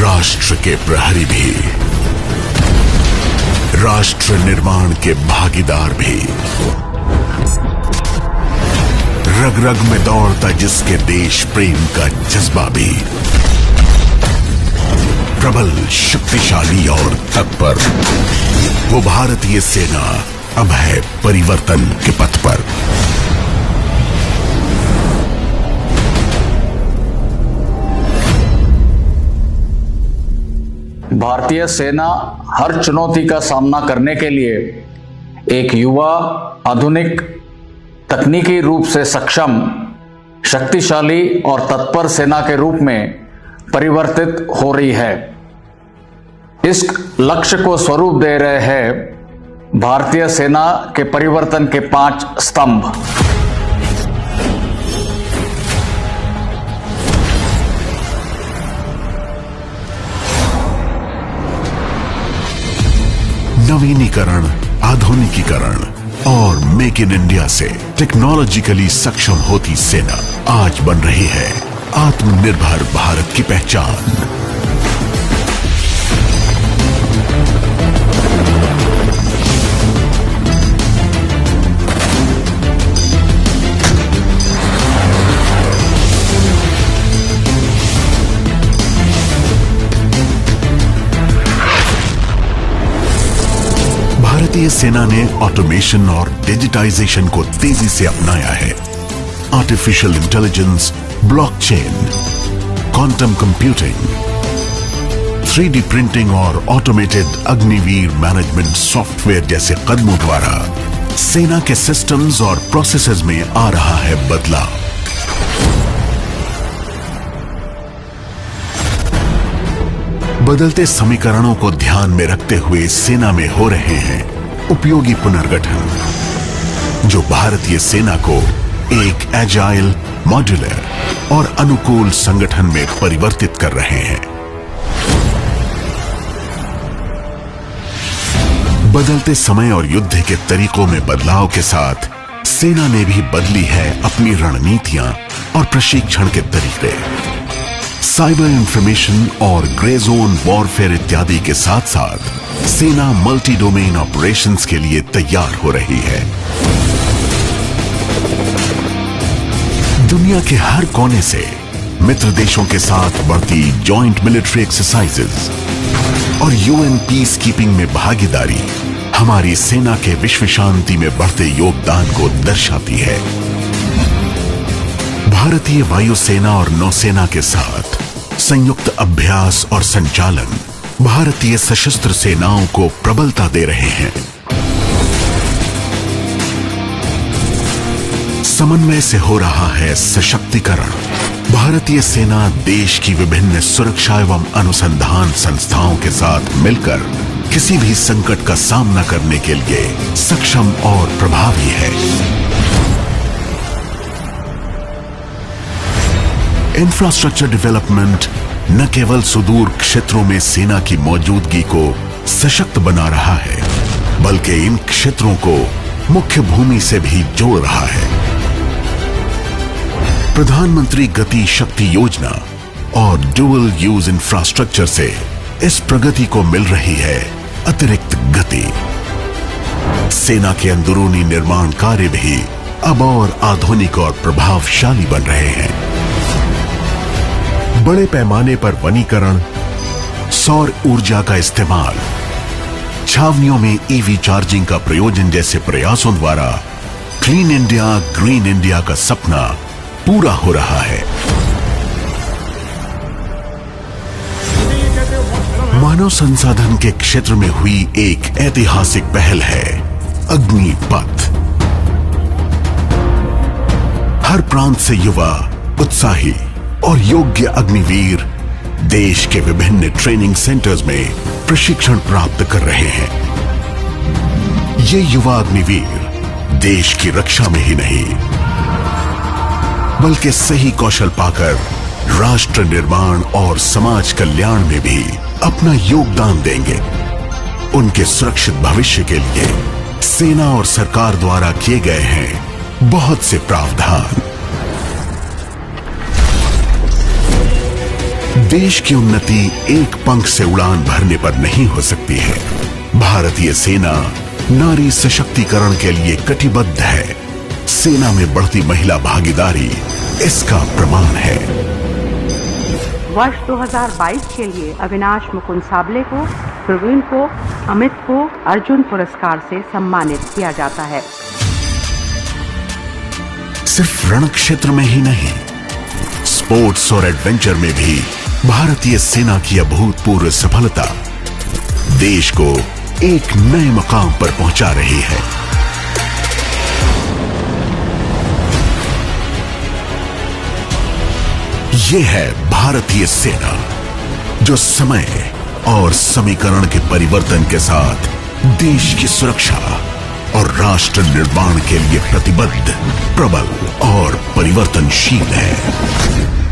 राष्ट्र के प्रहरी भी, राष्ट्र निर्माण के भागीदार भी, रग रग में दौड़ता जिसके देश प्रेम का जज्बा भी, प्रबल, शक्तिशाली और तत्पर, वो भारतीय सेना अब है परिवर्तन के पथ पर। भारतीय सेना हर चुनौती का सामना करने के लिए एक युवा, आधुनिक, तकनीकी रूप से सक्षम, शक्तिशाली और तत्पर सेना के रूप में परिवर्तित हो रही है। इस लक्ष्य को स्वरूप दे रहे हैं भारतीय सेना के परिवर्तन के 5 स्तंभ। नवीनीकरण, आधुनिकीकरण और मेक इन इंडिया से टेक्नोलॉजिकली सक्षम होती सेना आज बन रही है आत्मनिर्भर भारत की पहचान। भारतीय सेना ने ऑटोमेशन और डिजिटाइजेशन को तेजी से अपनाया है। Artificial intelligence, blockchain, quantum computing, 3D printing और ऑटोमेटेड अग्निवीर मैनेजमेंट सॉफ्टवेयर जैसे कदमों द्वारा सेना के सिस्टम्स और प्रोसेसेस में आ रहा है बदलाव। बदलते समीकरणों को ध्यान में रखते हुए सेना में हो रहे हैं उपयोगी पुनर्गठन, जो भारतीय सेना को एक एजाइल, मॉड्यूलर और अनुकूल संगठन में परिवर्तित कर रहे हैं। बदलते समय और युद्ध के तरीकों में बदलाव के साथ सेना ने भी बदली है अपनी रणनीतियां और प्रशिक्षण के तरीके। साइबर इंफॉर्मेशन और ग्रे जोन वॉरफेयर इत्यादि के साथ साथ सेना मल्टी डोमेन ऑपरेशंस के लिए तैयार हो रही है। दुनिया के हर कोने से मित्र देशों के साथ बढ़ती जॉइंट मिलिट्री एक्सरसाइजेज और यूएन पीस कीपिंग में भागीदारी हमारी सेना के विश्व शांति में बढ़ते योगदान को दर्शाती है। भारतीय वायुसेना और नौसेना के साथ संयुक्त अभ्यास और संचालन भारतीय सशस्त्र सेनाओं को प्रबलता दे रहे हैं। समन्वय से हो रहा है सशक्तिकरण। भारतीय सेना देश की विभिन्न सुरक्षा एवं अनुसंधान संस्थाओं के साथ मिलकर किसी भी संकट का सामना करने के लिए सक्षम और प्रभावी है। इंफ्रास्ट्रक्चर डेवलपमेंट न केवल सुदूर क्षेत्रों में सेना की मौजूदगी को सशक्त बना रहा है, बल्कि इन क्षेत्रों को मुख्य भूमि से भी जोड़ रहा है। प्रधानमंत्री गति शक्ति योजना और डुअल यूज इंफ्रास्ट्रक्चर से इस प्रगति को मिल रही है अतिरिक्त गति। सेना के अंदरूनी निर्माण कार्य भी अब और आधुनिक और प्रभावशाली बन रहे हैं। बड़े पैमाने पर वनीकरण, सौर ऊर्जा का इस्तेमाल, छावनियों में ईवी चार्जिंग का प्रयोजन जैसे प्रयासों द्वारा क्लीन इंडिया, ग्रीन इंडिया का सपना पूरा हो रहा है। मानव संसाधन के क्षेत्र में हुई एक ऐतिहासिक पहल है अग्निपथ। हर प्रांत से युवा, उत्साही और योग्य अग्निवीर देश के विभिन्न ट्रेनिंग सेंटर्स में प्रशिक्षण प्राप्त कर रहे हैं। ये युवा अग्निवीर देश की रक्षा में ही नहीं, बल्कि सही कौशल पाकर राष्ट्र निर्माण और समाज कल्याण में भी अपना योगदान देंगे। उनके सुरक्षित भविष्य के लिए सेना और सरकार द्वारा किए गए हैं बहुत से प्रावधान। देश की उन्नति एक पंख से उड़ान भरने पर नहीं हो सकती है। भारतीय सेना नारी सशक्तिकरण के लिए कटिबद्ध है। सेना में बढ़ती महिला भागीदारी इसका प्रमाण है। वर्ष 2022 के लिए अविनाश मुकुंद साबले को, प्रवीण को, अमित को अर्जुन पुरस्कार से सम्मानित किया जाता है। सिर्फ रण क्षेत्र में ही नहीं, स्पोर्ट्स और एडवेंचर में भी भारतीय सेना की अभूतपूर्व सफलता देश को एक नए मकाम पर पहुंचा रही है। ये है भारतीय सेना, जो समय और समीकरण के परिवर्तन के साथ देश की सुरक्षा और राष्ट्र निर्माण के लिए प्रतिबद्ध, प्रबल और परिवर्तनशील है।